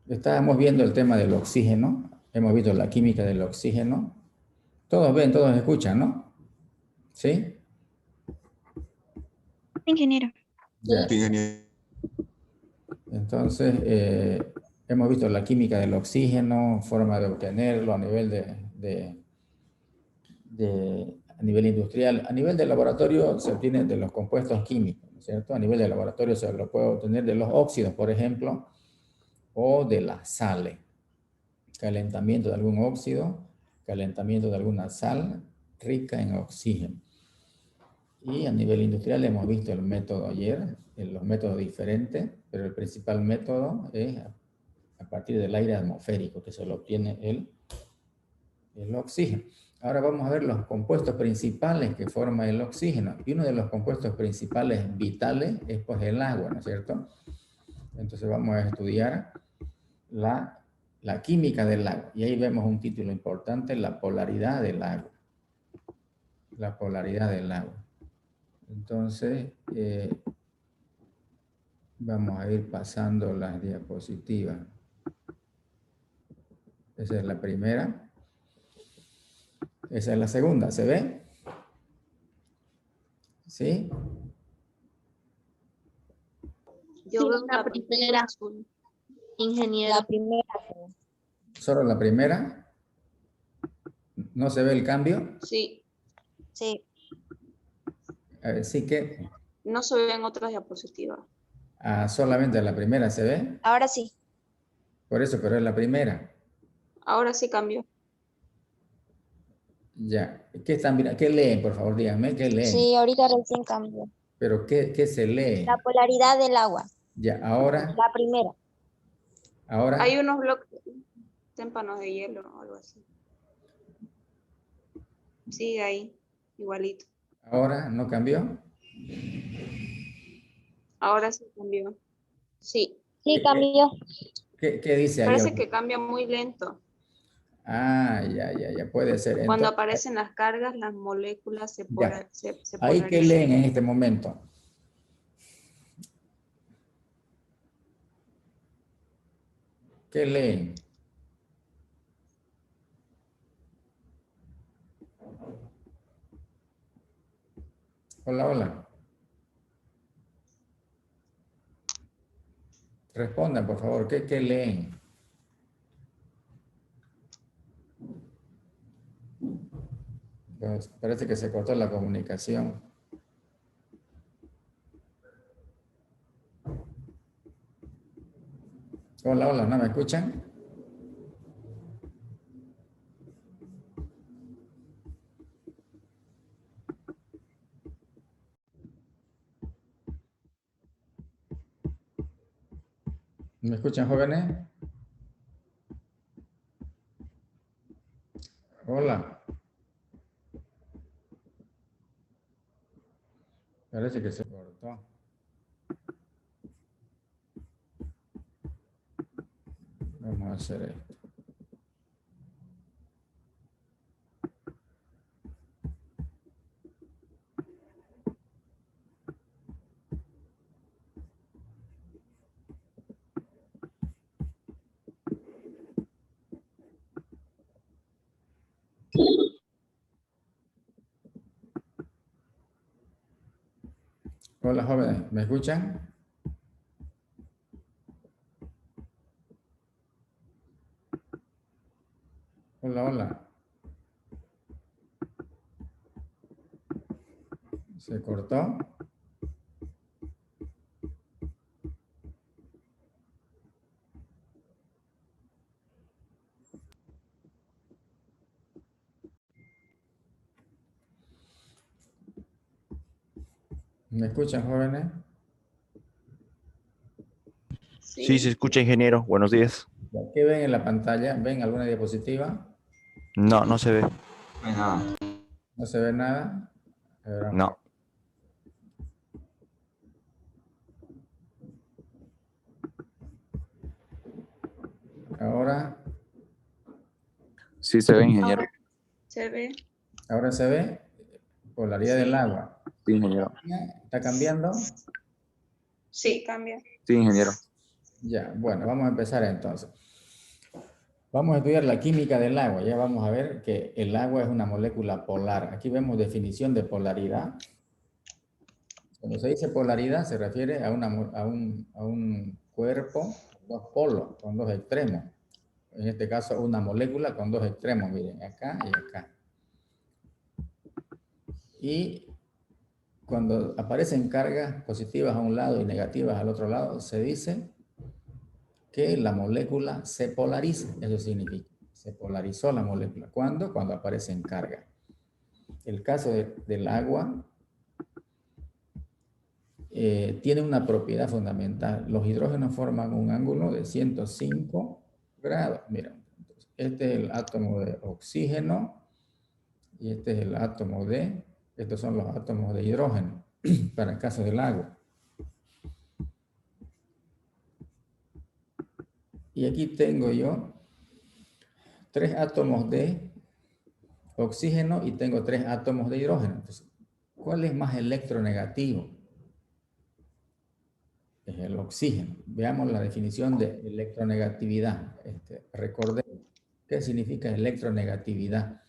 Estábamos viendo el tema del oxígeno, hemos visto la química del oxígeno. Todos ven, todos escuchan, ¿no? ¿Sí? Ingeniero. Ya. Sí, ingeniero. Entonces, hemos visto la química del oxígeno, forma de obtenerlo a nivel a nivel industrial. A nivel de laboratorio se obtiene de los compuestos químicos, ¿no es cierto? A nivel de laboratorio se lo puede obtener de los óxidos, por ejemplo, o de las sales. Calentamiento de algún óxido, calentamiento de alguna sal rica en oxígeno. Y a nivel industrial hemos visto el método ayer, los métodos diferentes, pero el principal método es a partir del aire atmosférico, que se lo obtiene el oxígeno. Ahora vamos a ver los compuestos principales que forma el oxígeno. Y uno de los compuestos principales vitales es pues el agua, ¿no es cierto? Entonces vamos a estudiar la química del agua. Y ahí vemos un título importante, la polaridad del agua. La polaridad del agua. Entonces, vamos a ir pasando las diapositivas. Esa es la primera. Esa es la segunda, ¿se ve? ¿Sí? Yo veo la primera azul. Ingeniero. La primera. ¿Solo la primera? ¿No se ve el cambio? Sí, Sí. A ver, sí que no se ven otras diapositivas. solamente la primera se ve. Ahora sí. Por eso, pero es la primera. Ahora sí cambió. Ya. ¿Qué están mirando? ¿Qué leen, por favor? Díganme, ¿qué leen? Sí, ahorita recién cambió. ¿Pero qué se lee? La polaridad del agua. Ya, ahora. La primera. Ahora. Hay unos bloques, témpanos de hielo o algo así. Sigue ahí, igualito. Ahora, ¿no cambió? Ahora sí cambió. Sí. Sí, cambió. ¿Qué dice ahí? Parece que cambia muy lento. Ah, ya, puede ser. Cuando Entonces, aparecen las cargas, las moléculas se ya. se ¿Ahí qué polarizan. leen en este momento? ¿Qué leen? Hola, hola. Respondan, por favor. ¿Qué leen? Pues parece que se cortó la comunicación. Hola, hola, ¿no me escuchan? ¿Me escuchan, jóvenes? Hola. Parece que se cortó. Vamos a hacer esto. Hola, jóvenes, ¿me escuchan? Hola, hola. ¿Se cortó? ¿Me escuchan, jóvenes? Sí, se escucha, ingeniero. Buenos días. ¿Qué ven en la pantalla? ¿Ven alguna diapositiva? No, no se ve. ¿No se ve nada? A ver, vamos. No. Ahora, Sí se ve, ingeniero. Se ve. ahora se ve polaridad del agua. Sí, ingeniero. ¿Está cambiando? Sí, cambia. Sí, ingeniero. Ya, bueno, vamos a empezar entonces. Vamos a estudiar la química del agua. Ya vamos a ver que el agua es una molécula polar. Aquí vemos definición de polaridad. Cuando se dice polaridad se refiere a un cuerpo con dos polos, con dos extremos. En este caso, una molécula con dos extremos, miren, acá y acá. Y cuando aparecen cargas positivas a un lado y negativas al otro lado, se dice que la molécula se polariza. Eso significa, se polarizó la molécula. ¿Cuándo? Cuando aparecen cargas. El caso del agua tiene una propiedad fundamental. Los hidrógenos forman un ángulo de 105 grados. Mira, este es el átomo de oxígeno y este es el átomo de, estos son los átomos de hidrógeno para el caso del agua. Y aquí tengo yo 3 átomos de oxígeno y tengo 3 átomos de hidrógeno. Entonces, ¿cuál es más electronegativo? Es el oxígeno. Veamos la definición de electronegatividad. Recordemos, ¿qué significa electronegatividad?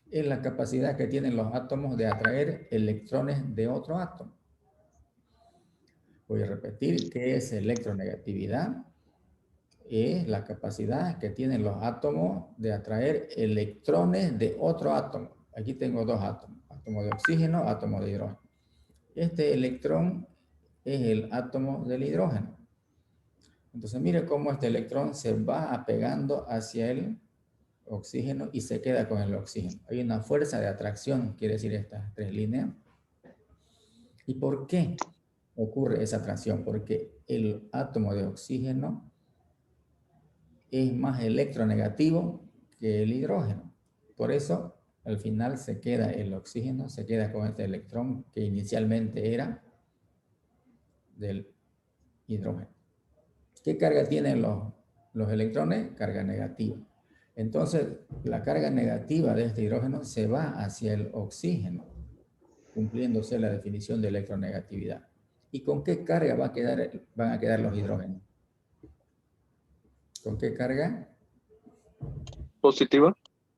Es la capacidad que tienen los átomos de atraer electrones de otro átomo. Voy a repetir, ¿qué es electronegatividad? Es la capacidad que tienen los átomos de atraer electrones de otro átomo. Aquí tengo 2 átomos, átomo de oxígeno, átomo de hidrógeno. Este electrón es el átomo del hidrógeno. Entonces, mire cómo este electrón se va apegando hacia el oxígeno y se queda con el oxígeno. Hay una fuerza de atracción, quiere decir estas 3 líneas. ¿Y por qué ocurre esa atracción? Porque el átomo de oxígeno es más electronegativo que el hidrógeno. Por eso, al final se queda el oxígeno, se queda con este electrón que inicialmente era del hidrógeno. ¿Qué carga tienen los electrones? Carga negativa. Entonces, la carga negativa de este hidrógeno se va hacia el oxígeno, cumpliéndose la definición de electronegatividad. ¿Y con qué carga van a quedar los hidrógenos? ¿Con qué carga? ¿Positiva?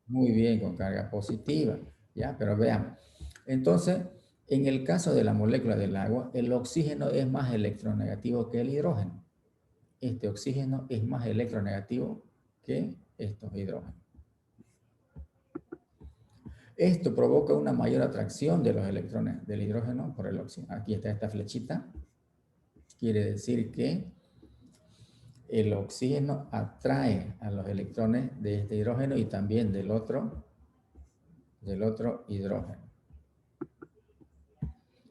Muy bien, con carga positiva. ¿Ya? Pero veamos. Entonces, en el caso de la molécula del agua, el oxígeno es más electronegativo que el hidrógeno. Este oxígeno es más electronegativo que estos hidrógenos. Esto provoca una mayor atracción de los electrones del hidrógeno por el oxígeno. Aquí está esta flechita. Quiere decir que el oxígeno atrae a los electrones de este hidrógeno y también del otro hidrógeno.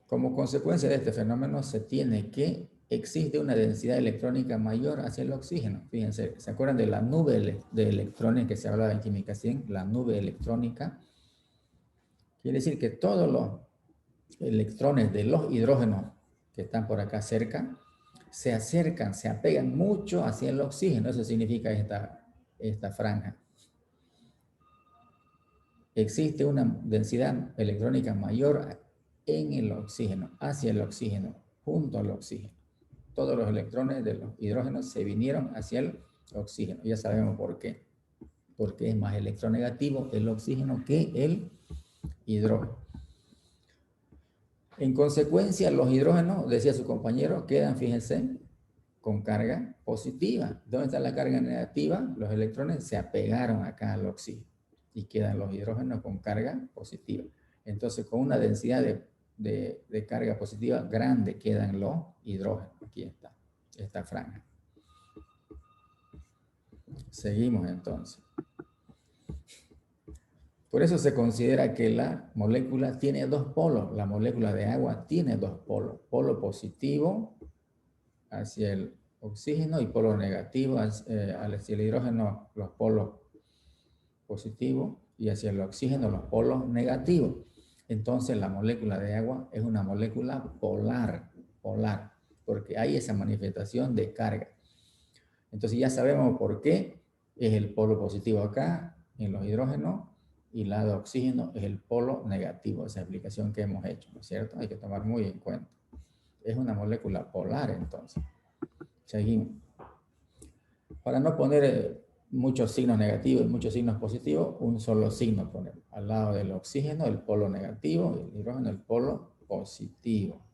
Como consecuencia de este fenómeno se tiene que existe una densidad electrónica mayor hacia el oxígeno. Fíjense, ¿se acuerdan de la nube de electrones que se hablaba en química 100? La nube electrónica. Quiere decir que todos los electrones de los hidrógenos que están por acá cerca se acercan, se apegan mucho hacia el oxígeno. Eso significa esta franja. Existe una densidad electrónica mayor en el oxígeno, hacia el oxígeno, junto al oxígeno. Todos los electrones de los hidrógenos se vinieron hacia el oxígeno. Ya sabemos por qué. Porque es más electronegativo el oxígeno que el hidrógeno. En consecuencia, los hidrógenos, decía su compañero, quedan, fíjense, con carga positiva. ¿Dónde está la carga negativa? Los electrones se apegaron acá al oxígeno y quedan los hidrógenos con carga positiva. Entonces, con una densidad de carga positiva grande quedan los hidrógenos. Aquí está, esta franja. Seguimos entonces. Por eso se considera que la molécula tiene 2 polos. La molécula de agua tiene 2 polos. Polo positivo hacia el oxígeno y polo negativo hacia el hidrógeno, los polos positivos, y hacia el oxígeno los polos negativos. Entonces la molécula de agua es una molécula polar, porque hay esa manifestación de carga. Entonces ya sabemos por qué es el polo positivo acá en los hidrógenos y la de oxígeno es el polo negativo, esa explicación que hemos hecho, ¿no es cierto? Hay que tomar muy en cuenta. Es una molécula polar entonces. Seguimos. Para no poner muchos signos negativos y muchos signos positivos, un solo signo ponemos. Al lado del oxígeno, el polo negativo, y el hidrógeno, el polo positivo.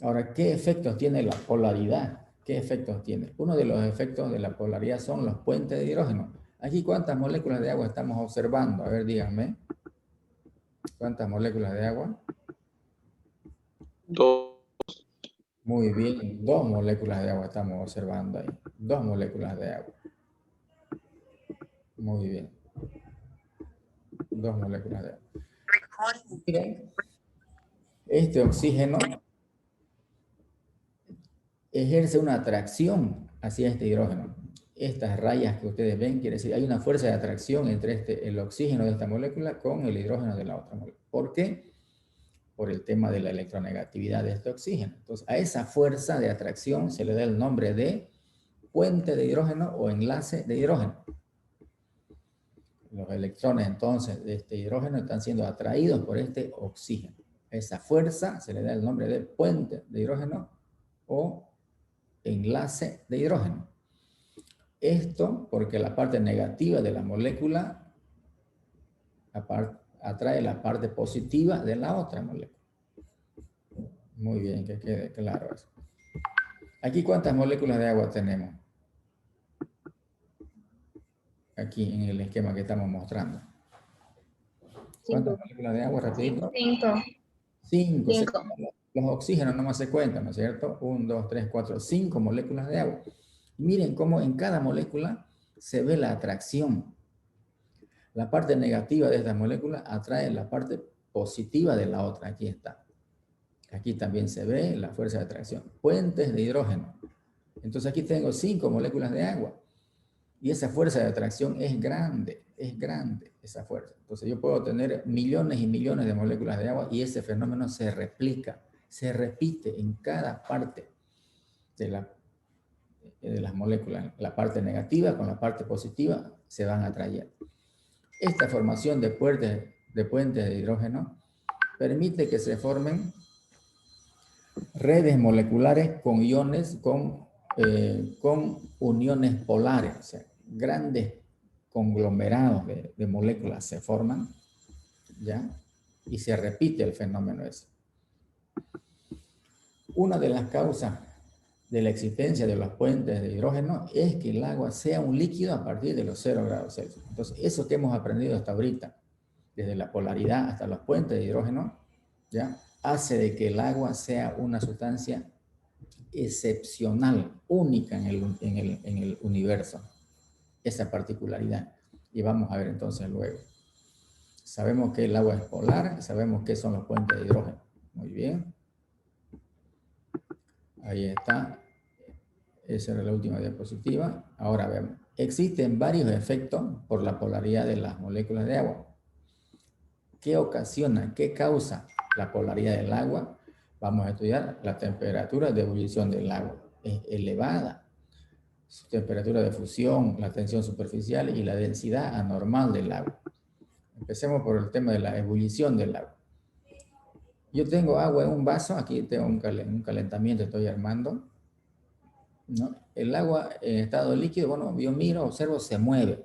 Ahora, ¿qué efectos tiene la polaridad? ¿Qué efectos tiene? Uno de los efectos de la polaridad son los puentes de hidrógeno. Aquí, ¿cuántas moléculas de agua estamos observando? A ver, díganme. ¿Cuántas moléculas de agua? 2. Muy bien, 2 moléculas de agua estamos observando ahí. 2 moléculas de agua. Muy bien. 2 moléculas de agua. Miren, este oxígeno ejerce una atracción hacia este hidrógeno. Estas rayas que ustedes ven, quiere decir, hay una fuerza de atracción entre el oxígeno de esta molécula con el hidrógeno de la otra molécula. ¿Por qué? Por el tema de la electronegatividad de este oxígeno. Entonces, a esa fuerza de atracción se le da el nombre de puente de hidrógeno o enlace de hidrógeno. Los electrones, entonces, de este hidrógeno están siendo atraídos por este oxígeno. A esa fuerza se le da el nombre de puente de hidrógeno o enlace de hidrógeno. Esto porque la parte negativa de la molécula atrae la parte positiva de la otra molécula. Muy bien, que quede claro eso. Aquí, ¿cuántas moléculas de agua tenemos? Aquí en el esquema que estamos mostrando. ¿Cuántas moléculas de agua, rapidito? 5. 5. 5. Los oxígenos nomás se cuentan, ¿no es cierto? 1, 2, 3, 4, 5 moléculas de agua. Miren cómo en cada molécula se ve la atracción. La parte negativa de esta molécula atrae la parte positiva de la otra. Aquí está. Aquí también se ve la fuerza de atracción. Puentes de hidrógeno. Entonces aquí tengo 5 moléculas de agua. Y esa fuerza de atracción es grande esa fuerza. Entonces yo puedo tener millones y millones de moléculas de agua y ese fenómeno se replica, se repite en cada parte de las moléculas. La parte negativa con la parte positiva se van atrayendo. Esta formación de puentes de hidrógeno permite que se formen redes moleculares con iones, con uniones polares, o sea, grandes conglomerados de moléculas se forman, ¿ya? Y se repite el fenómeno ese. Una de las causas de la existencia de los puentes de hidrógeno es que el agua sea un líquido a partir de los 0 grados Celsius. Entonces, eso que hemos aprendido hasta ahorita, desde la polaridad hasta los puentes de hidrógeno, ¿ya? Hace de que el agua sea una sustancia excepcional, única en el universo, esa particularidad. Y vamos a ver entonces luego. Sabemos que el agua es polar y sabemos qué son los puentes de hidrógeno. Muy bien. Ahí está. Esa era la última diapositiva. Ahora vemos. Existen varios efectos por la polaridad de las moléculas de agua. ¿Qué ocasiona, qué causa la polaridad del agua? Vamos a estudiar la temperatura de ebullición del agua. Es elevada. Su temperatura de fusión, la tensión superficial y la densidad anormal del agua. Empecemos por el tema de la ebullición del agua. Yo tengo agua en un vaso, aquí tengo un calentamiento, estoy armando, ¿no? El agua en estado líquido, bueno, yo miro, observo, se mueve.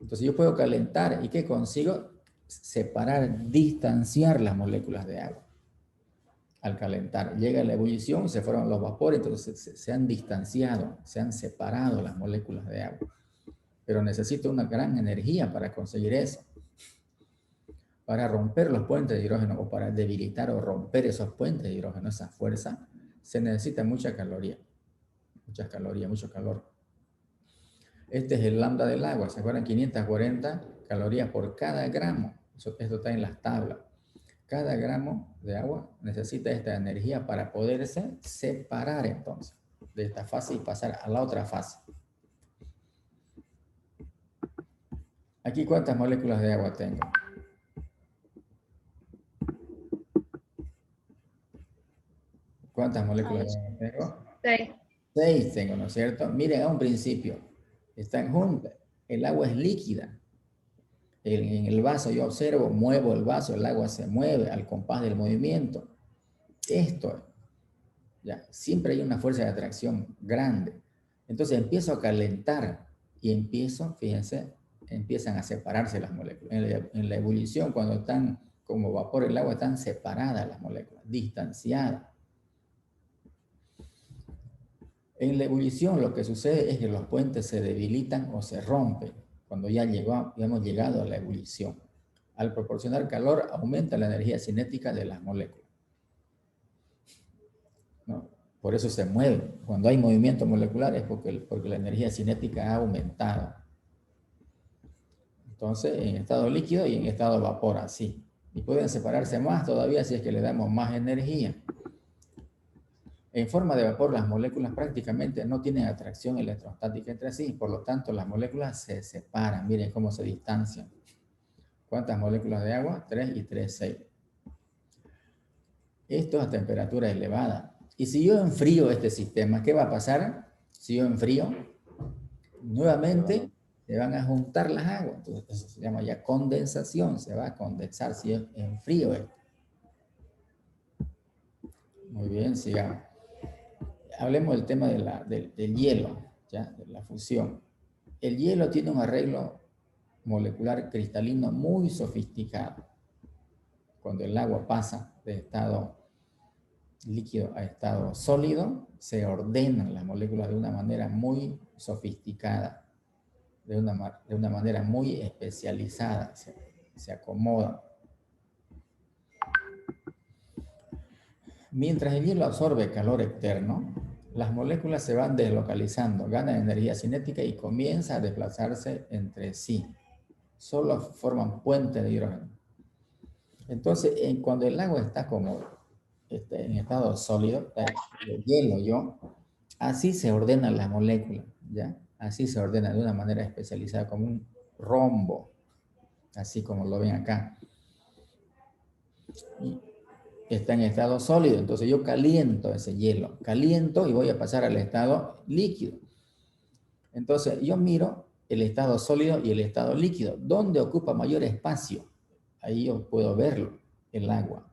Entonces yo puedo calentar, ¿y qué consigo? Separar, distanciar las moléculas de agua. Al calentar, llega la ebullición, se forman los vapores, entonces se han distanciado, se han separado las moléculas de agua. Pero necesito una gran energía para conseguir eso. Para romper los puentes de hidrógeno o para debilitar o romper esos puentes de hidrógeno, esa fuerza, se necesita mucha caloría. Muchas calorías, mucho calor. Este es el lambda del agua, ¿se acuerdan? 540 calorías por cada gramo. Esto está en las tablas. Cada gramo de agua necesita esta energía para poderse separar entonces de esta fase y pasar a la otra fase. Aquí, ¿cuántas moléculas de agua tengo? ¿Cuántas moléculas de agua tengo? 6. 6 tengo, ¿no es cierto? Miren, a un principio, están juntas. El agua es líquida. En el vaso yo observo, muevo el vaso, el agua se mueve al compás del movimiento. Esto ¿ya? Siempre hay una fuerza de atracción grande. Entonces empiezo a calentar y empiezo, fíjense, empiezan a separarse las moléculas. En la ebullición, cuando están como vapor el agua, están separadas las moléculas, distanciadas. En la ebullición lo que sucede es que los puentes se debilitan o se rompen cuando ya hemos llegado a la ebullición. Al proporcionar calor aumenta la energía cinética de las moléculas, ¿no? Por eso se mueven. Cuando hay movimiento molecular es porque la energía cinética ha aumentado. Entonces, en estado líquido y en estado vapor, así. Y pueden separarse más todavía si es que le damos más energía. En forma de vapor, las moléculas prácticamente no tienen atracción electrostática entre sí, por lo tanto, las moléculas se separan. Miren cómo se distancian. ¿Cuántas moléculas de agua? 3 y 3, 6. Esto a temperatura elevada. Y si yo enfrío este sistema, ¿qué va a pasar? Si yo enfrío, nuevamente se van a juntar las aguas. Entonces, eso se llama ya condensación. Se va a condensar si yo enfrío esto. Muy bien, sigamos. Hablemos del tema del hielo, ¿ya? De la fusión. El hielo tiene un arreglo molecular cristalino muy sofisticado. Cuando el agua pasa de estado líquido a estado sólido, se ordenan las moléculas de una manera muy sofisticada, de una manera muy especializada, se acomodan. Mientras el hielo absorbe calor externo, las moléculas se van deslocalizando, ganan energía cinética y comienzan a desplazarse entre sí. Solo forman puentes de hidrógeno. Entonces, cuando el agua está como en estado sólido, el hielo, así se ordenan las moléculas, ¿ya? Así se ordena de una manera especializada, como un rombo, así como lo ven acá. Y está en estado sólido, entonces yo caliento ese hielo, caliento y voy a pasar al estado líquido. Entonces yo miro el estado sólido y el estado líquido. ¿Dónde ocupa mayor espacio? Ahí yo puedo verlo, el agua.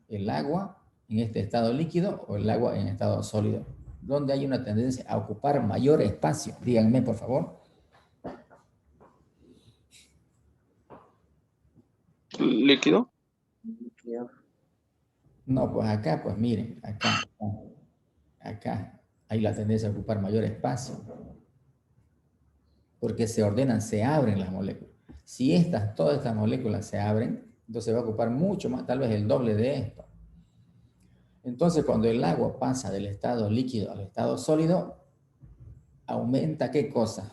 El agua en este estado líquido o el agua en estado sólido. ¿Dónde hay una tendencia a ocupar mayor espacio? Díganme, por favor. ¿Líquido? No, pues acá, pues miren, acá hay la tendencia a ocupar mayor espacio. Porque se ordenan, se abren las moléculas. Si todas estas moléculas se abren, entonces va a ocupar mucho más, tal vez el doble de esto. Entonces, cuando el agua pasa del estado líquido al estado sólido, aumenta ¿qué cosa?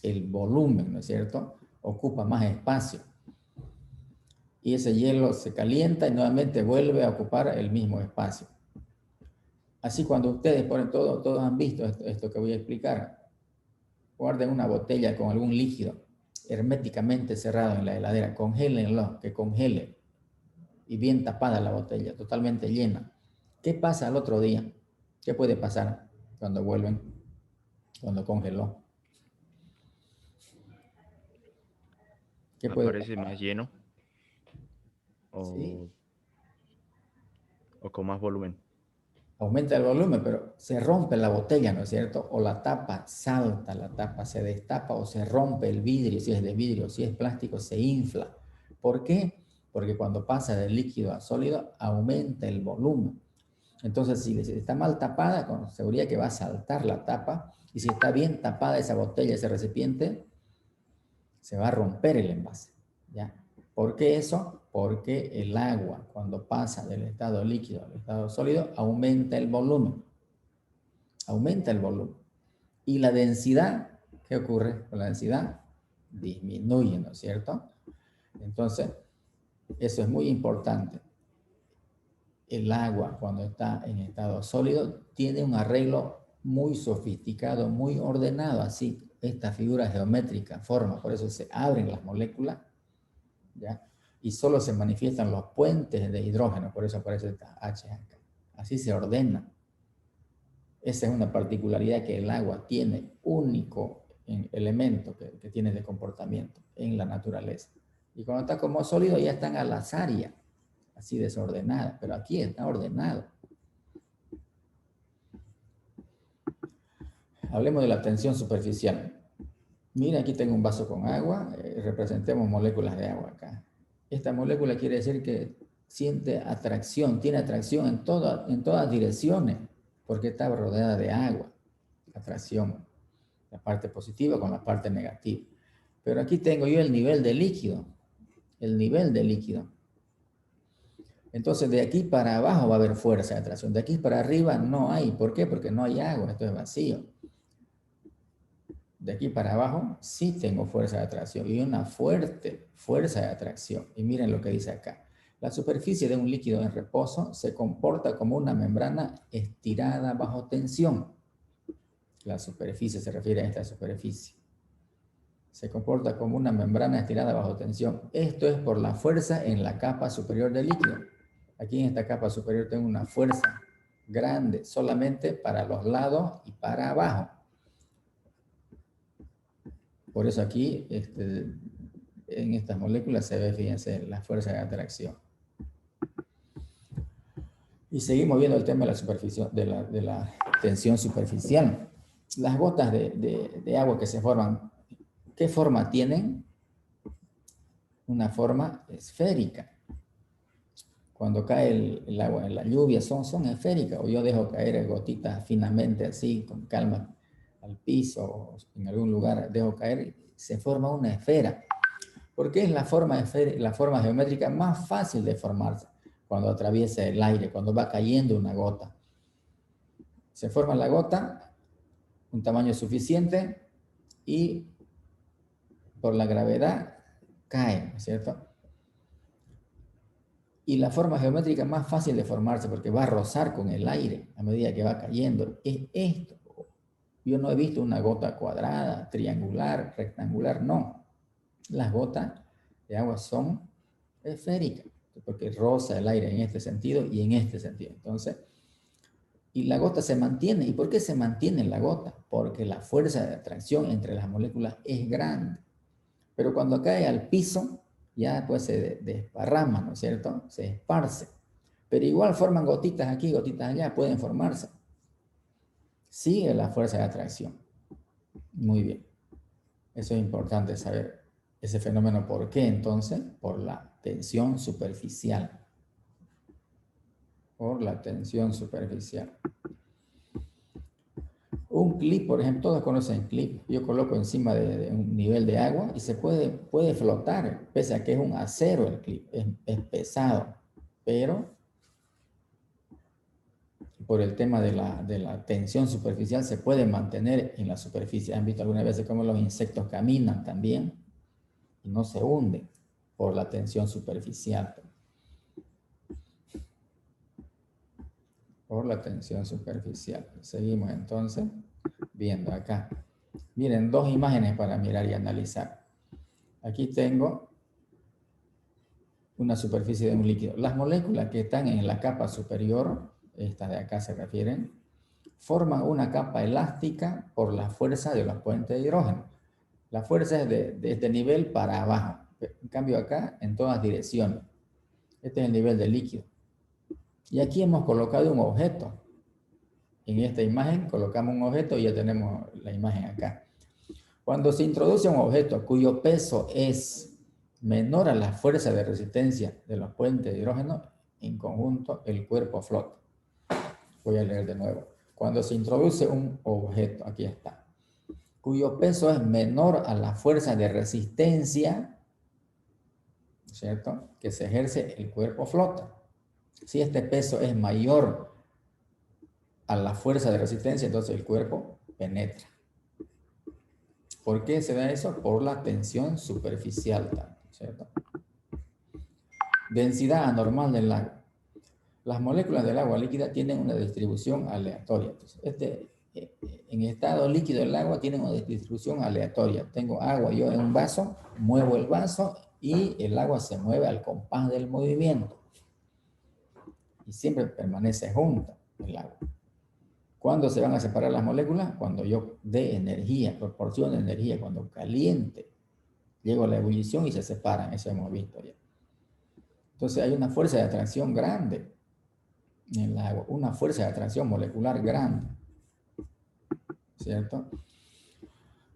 El volumen, ¿no es cierto? Ocupa más espacio. Y ese hielo se calienta y nuevamente vuelve a ocupar el mismo espacio. Así cuando ustedes ponen todos han visto esto que voy a explicar. Guarden una botella con algún líquido herméticamente cerrado en la heladera. Congélenlo, que congele. Y bien tapada la botella, totalmente llena. ¿Qué pasa al otro día? ¿Qué puede pasar cuando vuelven? Cuando congeló. ¿Qué puede Aparece pasar? más lleno ¿Sí? o con más volumen. Aumenta el volumen, pero se rompe la botella, ¿no es cierto? O la tapa salta, la tapa se destapa o se rompe el vidrio, si es de vidrio, si es plástico, se infla. ¿Por qué? Porque cuando pasa de líquido a sólido, aumenta el volumen. Entonces, si está mal tapada, con seguridad que va a saltar la tapa, y si está bien tapada esa botella, ese recipiente, se va a romper el envase, ¿ya? ¿Por qué eso? Porque el agua, cuando pasa del estado líquido al estado sólido, aumenta el volumen. Aumenta el volumen. Y la densidad, ¿qué ocurre con la densidad? Disminuye, ¿no es cierto? Entonces, eso es muy importante. El agua, cuando está en estado sólido, tiene un arreglo muy sofisticado, muy ordenado, así, esta figura geométrica forma, por eso se abren las moléculas, ¿ya? Y solo se manifiestan los puentes de hidrógeno, por eso aparece esta H acá. Así se ordena. Esa es una particularidad que el agua tiene, único elemento que tiene de comportamiento en la naturaleza. Y cuando está como sólido ya están al azar ya, así desordenada, pero aquí está ordenado. Hablemos de la tensión superficial. Mira, aquí tengo un vaso con agua, representemos moléculas de agua acá. Esta molécula quiere decir que siente atracción, tiene atracción en todas direcciones, porque está rodeada de agua. Atracción, la parte positiva con la parte negativa. Pero aquí tengo yo el nivel de líquido, Entonces, de aquí para abajo va a haber fuerza de atracción. De aquí para arriba no hay. ¿Por qué? Porque no hay agua, esto es vacío. De aquí para abajo sí tengo fuerza de atracción y una fuerte fuerza de atracción. Y miren lo que dice acá. La superficie de un líquido en reposo se comporta como una membrana estirada bajo tensión. La superficie se refiere a esta superficie. Se comporta como una membrana estirada bajo tensión. Esto es por la fuerza en la capa superior del líquido. Aquí en esta capa superior tengo una fuerza grande solamente para los lados y para abajo. Por eso aquí, en estas moléculas se ve, fíjense, la fuerza de atracción. Y seguimos viendo el tema de la superficie, de la tensión superficial. Las gotas de agua que se forman, ¿qué forma tienen? Una forma esférica. Cuando cae el agua en la lluvia son esféricas, o yo dejo caer gotitas finamente así, con calma, al piso, o en algún lugar dejo caer, se forma una esfera. Porque es la forma geométrica más fácil de formarse cuando atraviesa el aire, cuando va cayendo una gota. Se forma la gota, un tamaño suficiente, y por la gravedad cae, ¿no es cierto? Y la forma geométrica más fácil de formarse, porque va a rozar con el aire a medida que va cayendo, es esto. Yo no he visto una gota cuadrada, triangular, rectangular, no. Las gotas de agua son esféricas, porque roza el aire en este sentido y en este sentido. Entonces, y la gota se mantiene. ¿Y por qué se mantiene la gota? Porque la fuerza de atracción entre las moléculas es grande. Pero cuando cae al piso, ya pues se desparrama, ¿no es cierto? Se esparce. Pero igual forman gotitas aquí, gotitas allá, pueden formarse. Sigue la fuerza de atracción. Muy bien. Eso es importante saber ese fenómeno. ¿Por qué entonces? Por la tensión superficial. Por la tensión superficial. Un clip, por ejemplo, todos conocen clip. Yo coloco encima de un nivel de agua y se puede flotar, pese a que es un acero el clip, es pesado, pero por el tema de la tensión superficial se puede mantener en la superficie. ¿Han visto alguna vez cómo los insectos caminan también y no se hunden por la tensión superficial? Por la tensión superficial. Seguimos entonces viendo acá. Miren, dos imágenes para mirar y analizar. Aquí tengo una superficie de un líquido. Las moléculas que están en la capa superior, estas de acá se refieren, forman una capa elástica por la fuerza de los puentes de hidrógeno. La fuerza es de este nivel para abajo. En cambio acá, en todas direcciones. Este es el nivel del líquido. Y aquí hemos colocado un objeto. En esta imagen colocamos un objeto y ya tenemos la imagen acá. Cuando se introduce un objeto cuyo peso es menor a la fuerza de resistencia de los puentes de hidrógeno, en conjunto el cuerpo flota. Voy a leer de nuevo. Cuando se introduce un objeto, aquí está, cuyo peso es menor a la fuerza de resistencia, ¿cierto?, que se ejerce, el cuerpo flota. Si este peso es mayor a la fuerza de resistencia, entonces el cuerpo penetra. ¿Por qué se da eso? Por la tensión superficial, ¿cierto? Densidad anormal del agua. Las moléculas del agua líquida tienen una distribución aleatoria. Entonces, en estado líquido el agua tiene una distribución aleatoria. Tengo agua yo en un vaso, muevo el vaso y el agua se mueve al compás del movimiento. Y siempre permanece junta el agua. ¿Cuándo se van a separar las moléculas? Cuando yo dé energía, proporcione energía, cuando caliente. Llego a la ebullición y se separan, eso hemos visto ya. Entonces hay una fuerza de atracción grande en el agua, una fuerza de atracción molecular grande. ¿Sí? cierto?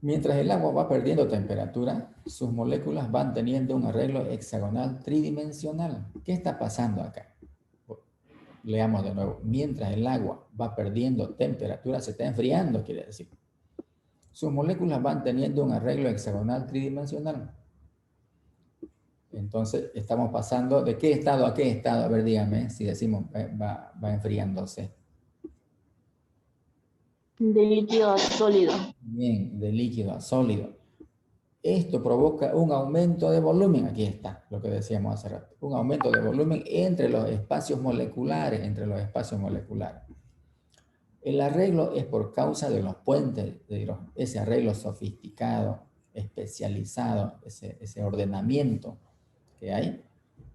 Mientras el agua va perdiendo temperatura, sus moléculas van teniendo un arreglo hexagonal tridimensional. ¿Qué está pasando acá? Leamos de nuevo. Mientras el agua va perdiendo temperatura, se está enfriando, quiere decir. Sus moléculas van teniendo un arreglo hexagonal tridimensional. Entonces, estamos pasando de qué estado a qué estado. A ver, dígame si decimos va enfriándose. De líquido a sólido. Bien, de líquido a sólido. Esto provoca un aumento de volumen. Aquí está lo que decíamos hace rato. Un aumento de volumen entre los espacios moleculares. El arreglo es por causa de los puentes de hidrógeno. Ese arreglo sofisticado, especializado, ese ordenamiento que hay,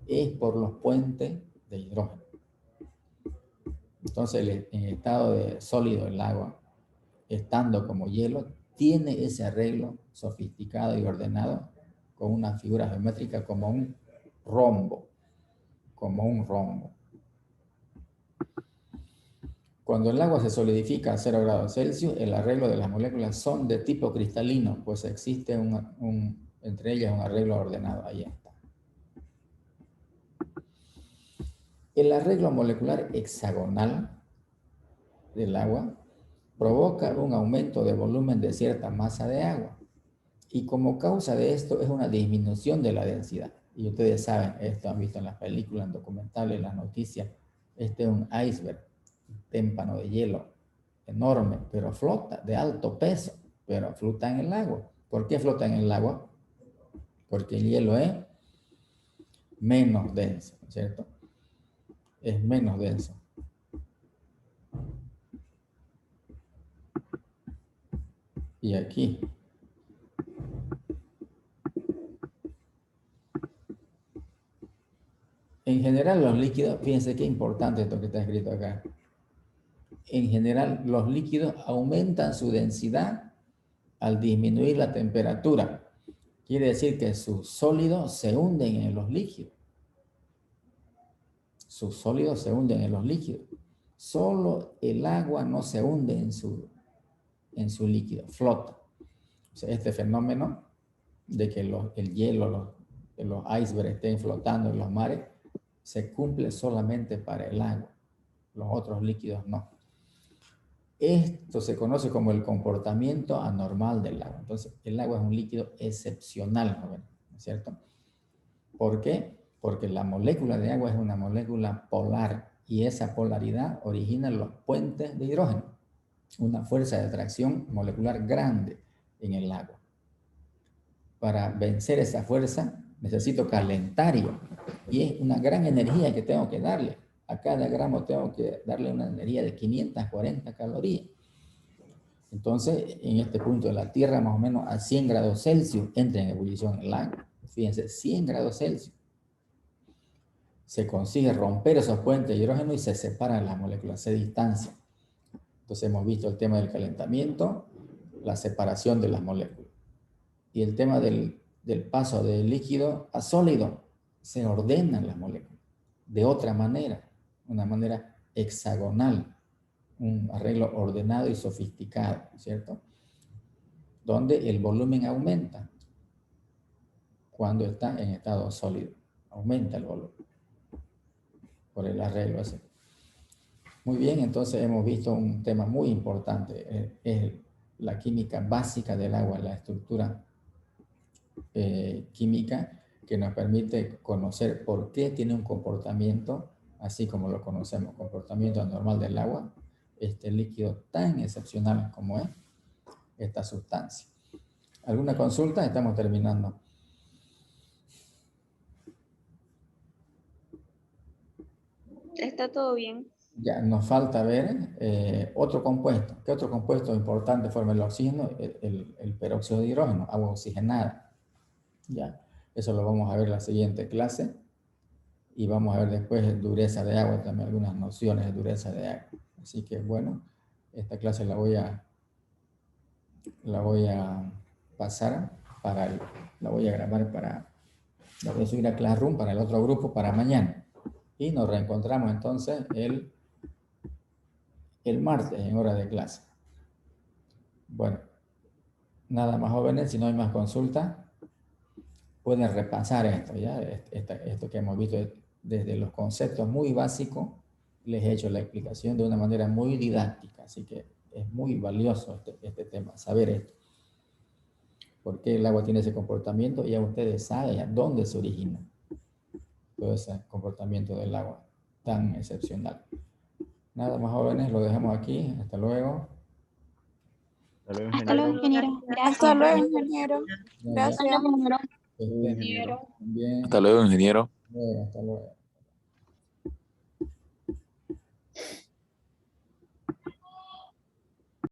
es por los puentes de hidrógeno. Entonces, en estado de sólido, el agua, estando como hielo, tiene ese arreglo sofisticado y ordenado con una figura geométrica como un rombo. Cuando el agua se solidifica a 0 grados Celsius, el arreglo de las moléculas son de tipo cristalino, pues existe entre ellas un arreglo ordenado. Ahí está. El arreglo molecular hexagonal del agua provoca un aumento de volumen de cierta masa de agua. Y como causa de esto es una disminución de la densidad. Y ustedes saben, esto han visto en las películas, en documentales, en las noticias. Este es un iceberg, un témpano de hielo enorme, pero flota, de alto peso, pero flota en el agua. ¿Por qué flota en el agua? Porque el hielo es menos denso, ¿cierto? Es menos denso. Y aquí, en general los líquidos, fíjense qué importante esto que está escrito acá. En general los líquidos aumentan su densidad al disminuir la temperatura. Quiere decir que sus sólidos se hunden en los líquidos. Sus sólidos se hunden en los líquidos. Solo el agua no se hunde en su líquido, flota. O sea, este fenómeno de que el hielo, los icebergs estén flotando en los mares, se cumple solamente para el agua. Los otros líquidos no. Esto se conoce como el comportamiento anormal del agua. Entonces, el agua es un líquido excepcional, ¿no es cierto? ¿Por qué? Porque la molécula de agua es una molécula polar y esa polaridad origina los puentes de hidrógeno, una fuerza de atracción molecular grande en el agua. Para vencer esa fuerza necesito calentario y es una gran energía que tengo que darle. A cada gramo tengo que darle una energía de 540 calorías. Entonces, en este punto de la Tierra, más o menos a 100 grados Celsius, entra en ebullición el agua. Fíjense, 100 grados Celsius. Se consigue romper esos puentes de hidrógeno y se separan las moléculas, se distancian. Entonces, hemos visto el tema del calentamiento, la separación de las moléculas. Y el tema del paso de líquido a sólido, se ordenan las moléculas de otra manera, una manera hexagonal, un arreglo ordenado y sofisticado, ¿cierto? Donde el volumen aumenta cuando está en estado sólido, aumenta el volumen por el arreglo ese. Muy bien, entonces hemos visto un tema muy importante, es la química básica del agua, la estructura química que nos permite conocer por qué tiene un comportamiento, así como lo conocemos, comportamiento anormal del agua, este líquido tan excepcional como es esta sustancia. ¿Alguna consulta? Estamos terminando. Está todo bien. Ya nos falta ver otro compuesto. ¿Qué otro compuesto importante forma el oxígeno? El peróxido de hidrógeno, agua oxigenada. Ya, eso lo vamos a ver en la siguiente clase. Y vamos a ver después dureza de agua, también algunas nociones de dureza de agua. Así que bueno, esta clase la voy a pasar la voy a grabar la voy a subir a Classroom para el otro grupo para mañana. Y nos reencontramos entonces el martes en hora de clase. Bueno, nada más jóvenes, si no hay más consultas, pueden repasar esto, ¿ya? Esto que hemos visto desde los conceptos muy básicos, les he hecho la explicación de una manera muy didáctica, así que es muy valioso este tema, saber esto. Por qué el agua tiene ese comportamiento, y ya ustedes saben a dónde se origina todo ese comportamiento del agua tan excepcional. Nada más jóvenes, lo dejamos aquí, hasta luego. Hasta luego, Hasta luego, ingeniero. ingeniero. Gracias. Hasta luego, ingeniero. Ya, Gracias. que estén bien. Hasta luego, ingeniero. Hasta luego.